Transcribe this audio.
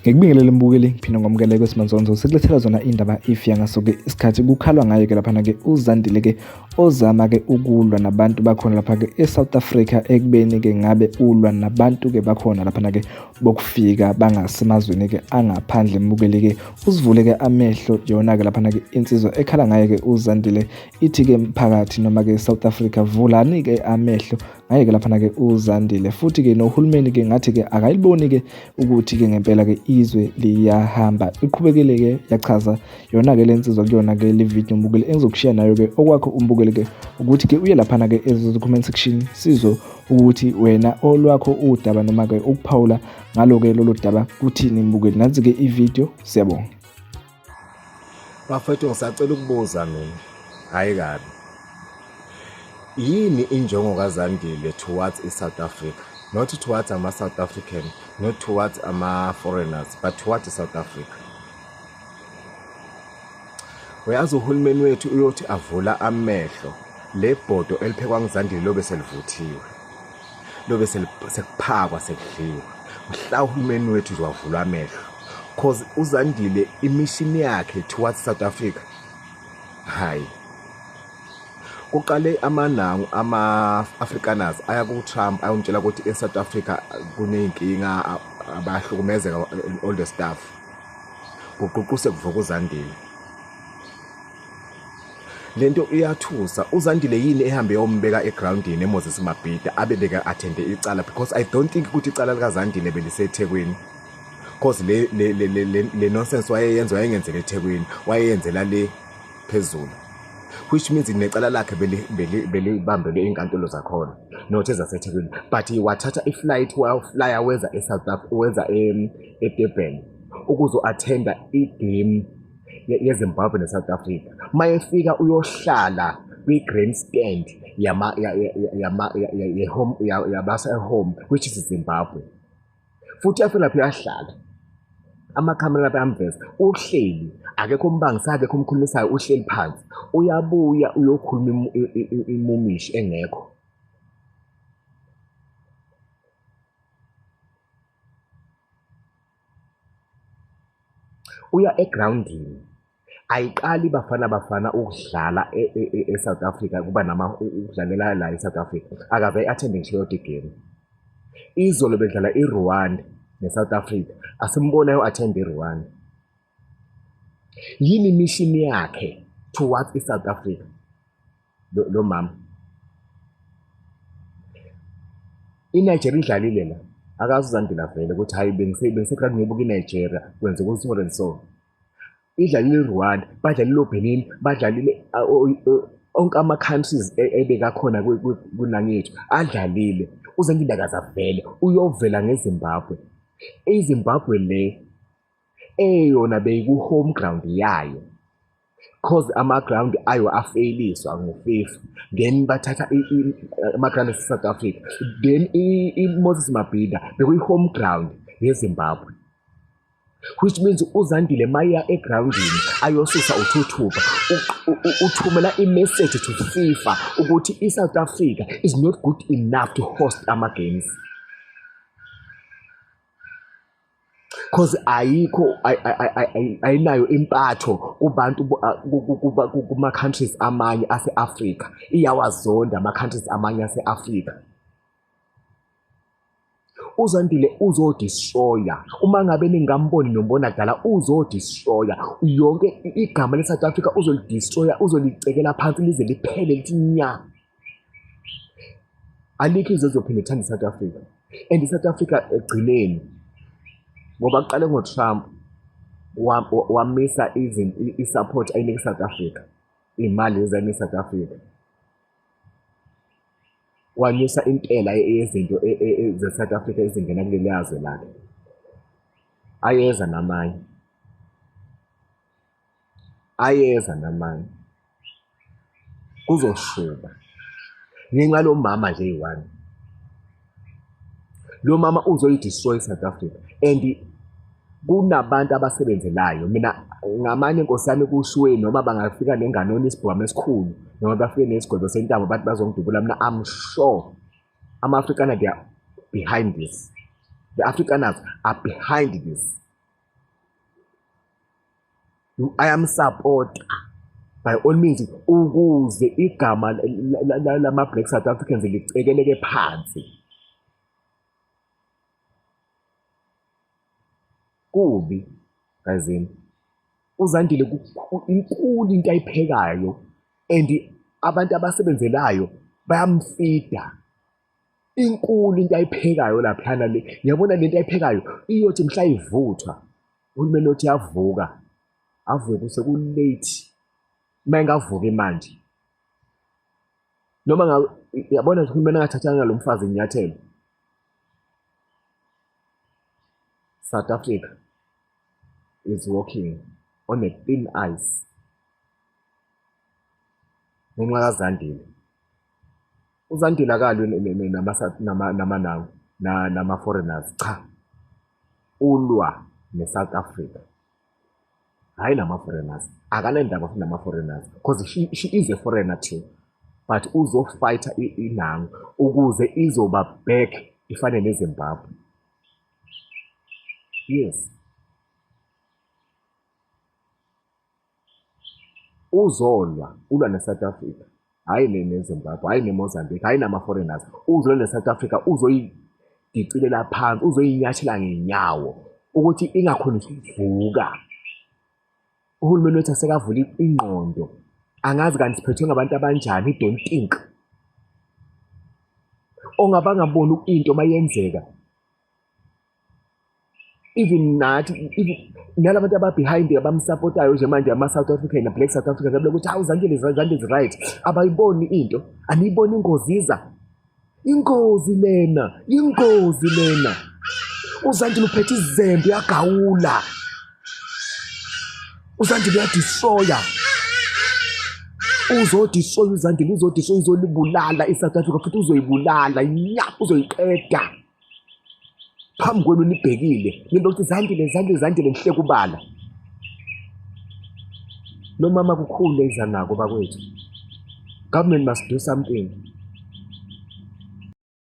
Ngikubingelele mbukeli ngiphinde ngomkeleke kwesimanzonzo sikulethela zona indaba ifya ngaso-ke isikhathi kukhalwa ngayo-ke laphana-ke uZandile-ke ozama-ke ukulwa nabantu bakhona lapha-ke eSouth Africa ekubeni-ke ngabe ulwa nabantu-ke bakhona laphana-ke bokufika bangasemazweni-ke angaphandle mbukeli-ke uzivule-ke amehlo yona-ke laphana-ke insizwa ekhala ngayo-ke uZandile ithi-ke mphakathi noma-ke South Africa vulani-ke amehlo ngaye-ke laphana-ke uZandile futhi-ke nohulumeni-ke ngathi-ke akayiboni-ke ukuthi-ke ngempela-ke izwe liyahamba iqhubekele-ke yachaza yona-ke le nsizwa kuyona-ke le video mbukeli engizokushiya nayo-ke okwakho umbukeli-ke ukuthi-ke uye laphana-ke comment section sizo ukuthi wena olwakho udaba noma-ke ukuphawula ngalo-ke lolu daba kuthini mbukeli. Nansi-ke ivideo, siyabonga. Bafethu ngisacela ukubuza mina, hayi kabi. Yini injongo kaZandile towards iSouth Africa? Not towards ama-South African, not towards ama-foreigners, but towards South Africa. Uyazi uhulumeni wethu uyothi avula amehlo, le bhodo eliphekwa nguZandile lobe selivuthiwe, lobe sekuphakwa sekudliwa. Mhla uhulumeni wethu uzovula amehlo, cause uZandile imishini yakhe towards South Africa, hayi. Kuqale amanangu ama-Afrikaners aya ku-Trump ayomtshela ukuthi eSouth Africa kuney'nkinga abahlukumezeka all the stuff. Kuququse kuvuka uZandile. Lento iyathusa. uZandile yini ehambe yombeka egroundini eMoses Mabhida abebeka attende icala, because I don't think ukuthi icala likaZandile beliseThekwini. Cause le nonsense wayengenzela eThekwini, wayeyenzela le phezulu. Which means necala lakhe belibambele inkantolo zakhona not ezaseThekwini, but wathatha iflight flyer weza eSouth Africa, weza eDurban ukuzo-attenda igame yeZimbabwe neSouth Africa. Mayefika uyohlala kwi-grandstand yabase-home which is Zimbabwe. Futhi afika lapho yahlala amakhamera lapha amveza uhleli, akekho umbangisa, akekho umkhulumisayo, uhleli phansi, uyabuya uyokhuluma imumishi engekho. Uya egroundini, ayiqali bafana ukudlala eSouth Africa, kuba ukudlalela la eSouth Africa, akaze attende ngisho yodwa igame. Izolo bedlala iRwanda neSouth Africa, asimbona attend iRwanda. Yini imishini yakhe towards iSouth Africa lo mama? INigeria idlalile la, akazi uZandile vele ukuthi hayi bengisekrani ngiyobuka iNigeria kwenze so and so. Idlalile iRwanda, badlalile oBenin, badlalile onke ama-countries ebeka khona kunangethu adlalile. uZandile akazavele uyovela ngeZimbabwe. iZimbabwe le eyona beyiku-home ground yayo, cause ama-ground ayo afeyliswa ngu-FIFA, then bathatha ama-ground ase-South Africa, then iMoses Mabhida bekuyi-home ground yeZimbabwe. Which means uZandile maya egroundini ayosusa uthuthuva uthumela i-message to FIFA ukuthi iSouth Africa is not good enough to host ama-games. Cause ayinayo impatho kubantu kuma-countries amanye ase-Africa, iyawazonda ama-countries amanye ase-Africa. uZandile uzodistroya, uma ngabe ningamboni nombona kudala, uzodistroya yonke igama le-South Africa, uzolidistroya, uzolicekela phansi lize liphele lithi nya. Alikho izwe ezophinda ithanda iSouth Africa, and iSouth Africa egcineni, ngoba kuqale ngoTrump wamisa i-support ayinika iSouth Africa, iy'mali ezayinika iSouth Africa. Wanyusa intela yezinto ze-South Africa ezingena kuleli yazwe lakhe. Ayeza namanye kuzoshuba ngenxa lo mama nje eyi-one. Lo mama uzoyidestroy iSouth Africa, and kunabantu abasebenzelayo. Mina ngamanye Nkosi yami kushiwe noma bangafika nenganoni isibhwama esikhulu noma bafike nesigwebo sentambo bathi bazongidubula mina, I'm sure ama-Afrikaners they are behind this. The Afrikaners are behind this. I am supporter by all means ukuze igama lama-Black South Africans licekeleke phansi. Kubi kazini uZandile inkulu into ayiphekayo and abantu abasebenzelayo bayamfida. Inkulu into ayiphekayo laphana le. Ngiyabona lento ayiphekayo iyothi mhla ivuthwa uhulumeni othi yavuka avuke sekulate mangavuke manje. Noma yabona uhulumeni angathathanga lo mfazi inyathelo. South Africa is walking on a thin ice. Ngenxa kaZandile. uZandile akalwe nama-foreigners, cha. Ulwa ne-South Africa. Hayi nama-foreigners. Akanendaba futhi nama-foreigners. Because she is a foreigner too. But uzofighta inangu ukuze izoba back ifane neZimbabwe. Yes. Uzolwa ulwa ne-South Africa. Hayi neZimbabwe, hayi neMozambique, hayi nama-foreigners. Uzolwa ne-South Africa, uzoyidicelela phansi, uzoyinyathela ngenyawo ukuthi ingakhona ukuvuka. Uhulumeni wethu asekavula ingqondo. Angazi kanti siphethwe ngabantu abanjani, don't think. Ongabangaboni into mayenzeka. Even nathi, nalabantu ababehind abamsupportayo nje manje ama-South African na-Black South Africans abule ukuthi hawu Zandile is right. Abayiboni into, aniyiboni ingozi iza. Ingozi lena. uZandile uphethe izembe yagawula. uZandile uyadistroya. Uzodistroya uZandile, uzolibulala i-South Africa futhi uzoyibulala, uzoyiqeda. Phambi kwenu nibhekile ngento ukuthi Zandile nihle kubala. Lo mama kukhulu eza nako bakwethu. Government must do something.